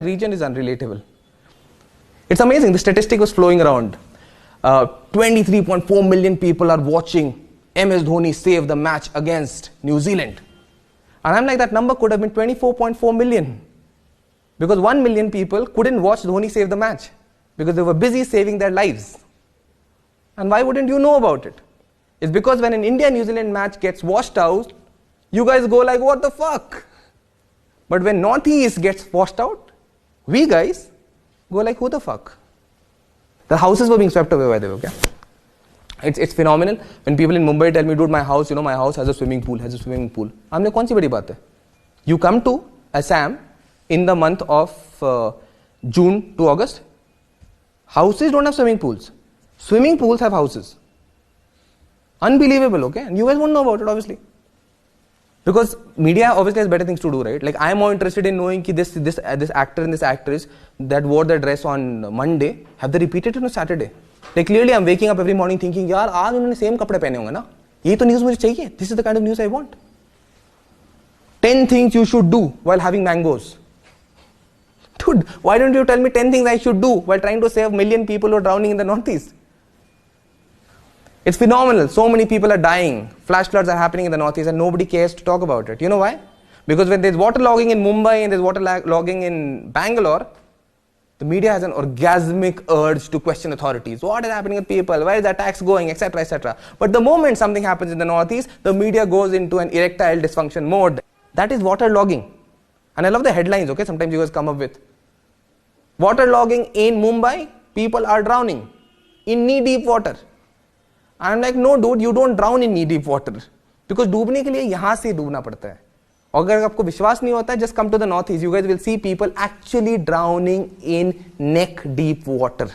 region is unrelatable. It's amazing. The statistic was flowing around. 23.4 million people are watching MS Dhoni save the match against New Zealand. And I'm like, that number could have been 24.4 million. Because 1 million people couldn't watch Dhoni save the match. Because they were busy saving their lives. And why wouldn't you know about it? It's because when an India-New Zealand match gets washed out, you guys go like, what the fuck? But when Northeast gets washed out, we guys go like, who the fuck? The houses were being swept away by the way, okay? It's phenomenal. When people in Mumbai tell me, dude, my house has a swimming pool, I'm like, kaun si badi baat hai? You come to Assam in the month of June to August, houses don't have swimming pools. Swimming pools have houses. Unbelievable, okay? And you guys won't know about it, obviously. Because media obviously has better things to do, right? Like, I am more interested in knowing ki this actor and this actress that wore the dress on Monday, have they repeated it on Saturday? Like, clearly I'm waking up every morning thinking, yaar, aaj unhone same kapde pehne honge na? Ye to news mujhe chahiye. This is the kind of news I want. 10 things you should do while having mangoes. Dude, why don't you tell me 10 things I should do while trying to save a million people who are drowning in the Northeast? It's phenomenal. So many people are dying. Flash floods are happening in the Northeast and nobody cares to talk about it. You know why? Because when there's water logging in Mumbai and there's water logging in Bangalore, the media has an orgasmic urge to question authorities. What is happening with people? Where is the tax going? Etc. etc. But the moment something happens in the Northeast, the media goes into an erectile dysfunction mode. That is water logging. And I love the headlines, okay? Sometimes you guys come up with. Water logging in Mumbai, people are drowning in knee-deep water. I'm like, no dude, you don't drown in knee-deep water. Because डूबने के लिए यहाँ से डूबना पड़ता है. और अगर आपको विश्वास नहीं होता है, just come to the Northeast. You guys will see people actually drowning in neck-deep water.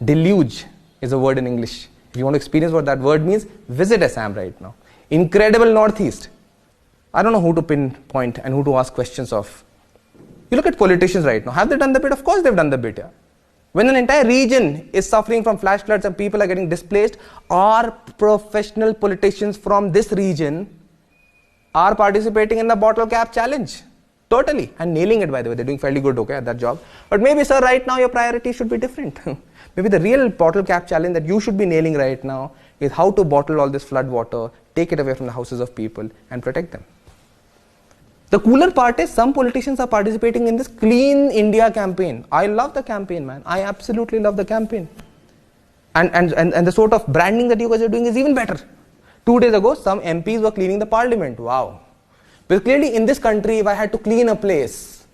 Deluge is a word in English. If you want to experience what that word means, visit Assam right now. Incredible Northeast. I don't know who to pinpoint and who to ask questions of. You look at politicians right now. Have they done the bit? Of course they've done the bit, yeah. When an entire region is suffering from flash floods and people are getting displaced, our professional politicians from this region are participating in the bottle cap challenge. Totally. And nailing it, by the way. They're doing fairly good, okay, at that job. But maybe, sir, right now your priority should be different. Maybe the real bottle cap challenge that you should be nailing right now is how to bottle all this flood water, take it away from the houses of people and protect them. The cooler part is some politicians are participating in this Clean India campaign. I love the campaign, man. I absolutely love the campaign. And the sort of branding that you guys are doing is even better. 2 days ago, some MPs were cleaning the parliament. Wow. Because clearly in this country, if I had to clean a place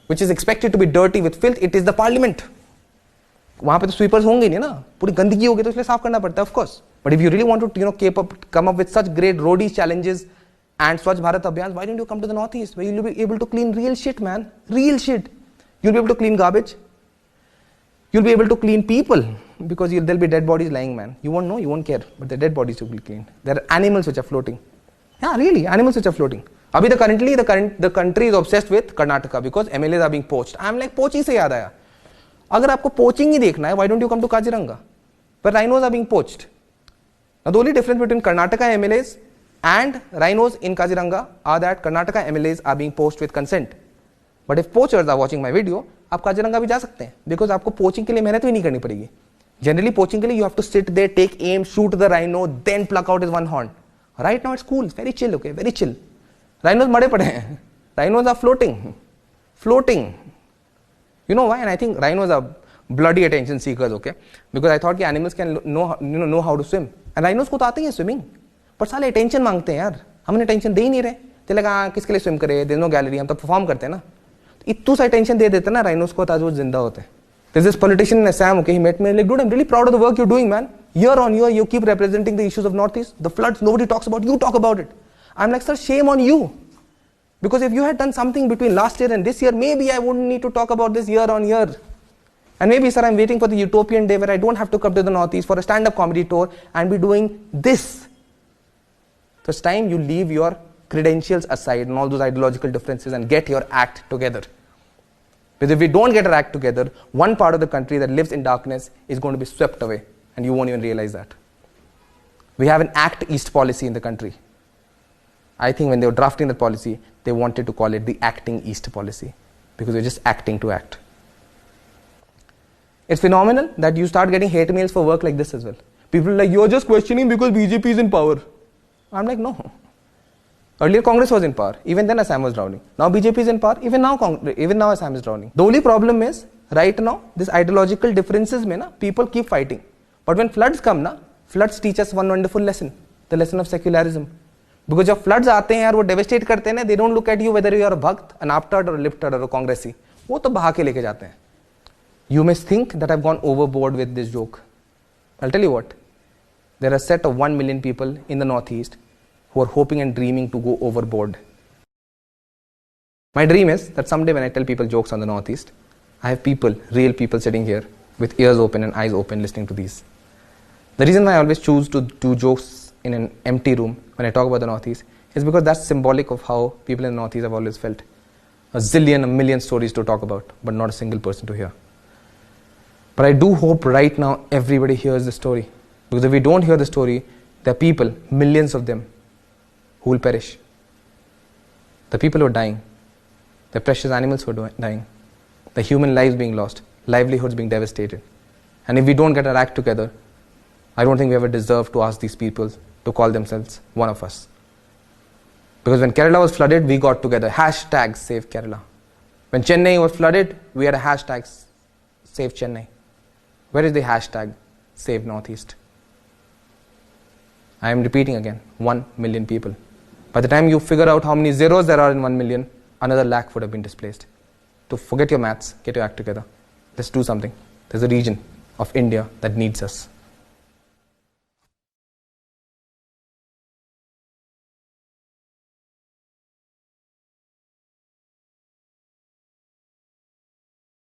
which is expected to be dirty with filth, it is the parliament. वहाँ पे तो sweepers होंगे नहीं ना, पूरी गंदगी होगी तो इसलिए साफ करना पड़ता है, of course. But if you really want to, come up with such great roadie challenges and Swachh Bharat Abhiyan, why don't you come to the Northeast where you'll be able to clean real shit, man. Real shit. You'll be able to clean garbage. You'll be able to clean people because there'll be dead bodies lying, man. You won't know, you won't care, but the dead bodies will be cleaned. There are animals which are floating. Yeah, really, animals which are floating. Currently, the country is obsessed with Karnataka because MLAs are being poached. I'm like, poaching se yaad aaya. Agar aapko poaching hi dekhna hai, why don't you come to Kaziranga? Where rhinos are being poached. Now, the only difference between Karnataka MLAs and rhinos in Kaziranga are that Karnataka MLAs are being poached with consent. But if poachers are watching my video, आप Kaziranga भी जा सकते हैं because आपको poaching के लिए मेहनत भी नहीं करनी पड़ेगी. Generally poaching के लिए you have to sit there, take aim, shoot the rhino, then pluck out his one horn. Right now it's cool, it's very chill, okay, very chill. Rhinos मरे पड़े हैं. Rhinos are floating. You know why? And I think rhinos are bloody attention seekers, okay? Because I thought कि animals can know how to swim. And rhinos को तो आते ही है swimming. पर साले अटेंशन मांगते हैं यार, हमने अटेंशन दे ही नहीं रहे. ते लगा किसके लिए स्विम करे, देयर नो गैलरी, हम तो परफॉर्म करते हैं ना. इतू सा अटेंशन दे देते ना राइनोस को ताज वो जिंदा होते हैं. There's this politician in Assam, okay, he met me and like, dude, I'm really proud of the work you're doing, man. Year on year, you keep representing the issues of Northeast. The floods, nobody talks about, you talk about it. I'm like, sir, shame on you. Because if you had done something between last year and this year, maybe I wouldn't need to talk about this year on year. And maybe, sir, I'm waiting for the utopian day where I don't have to come to the Northeast for a stand-up comedy tour and be doing this. So it's time you leave your credentials aside and all those ideological differences and get your act together. Because if we don't get our act together, one part of the country that lives in darkness is going to be swept away and you won't even realize that. We have an Act East policy in the country. I think when they were drafting the policy, they wanted to call it the Acting East policy. because you're just acting to act. It's phenomenal that you start getting hate mails for work like this as well. People are like, you're just questioning because BJP is in power. I'm like, no. Earlier Congress was in power. Even then Assam was drowning. Now BJP is in power. Even now Assam is drowning. The only problem is, right now, this ideological differences mein na, people keep fighting. But when floods come na, floods teach us one wonderful lesson. The lesson of secularism. Because जब floods आते हैं यार वो devastate करते हैं ना, they don't look at you whether you are a bhakt, an aptard or a lifted or a congressy. वो तो बहा के लेके जाते हैं. You may think that I've gone overboard with this joke. I'll tell you what. There are a set of 1 million people in the Northeast who are hoping and dreaming to go overboard. My dream is that someday when I tell people jokes on the Northeast, I have people, real people sitting here with ears open and eyes open listening to these. The reason why I always choose to do jokes in an empty room when I talk about the Northeast is because that's symbolic of how people in the Northeast have always felt. A million stories to talk about, but not a single person to hear. But I do hope right now everybody hears the story. Because if we don't hear the story, there are people, millions of them, who will perish. The people who are dying, the precious animals who are dying, the human lives being lost, livelihoods being devastated. And if we don't get our act together, I don't think we ever deserve to ask these people to call themselves one of us. Because when Kerala was flooded, we got together. Hashtag Save Kerala. When Chennai was flooded, we had a hashtag Save Chennai. Where is the hashtag Save Northeast? I am repeating again, 1 million people. By the time you figure out how many zeros there are in 1 million, another lakh would have been displaced. To forget your maths, get your act together. Let's do something. There's a region of India that needs us.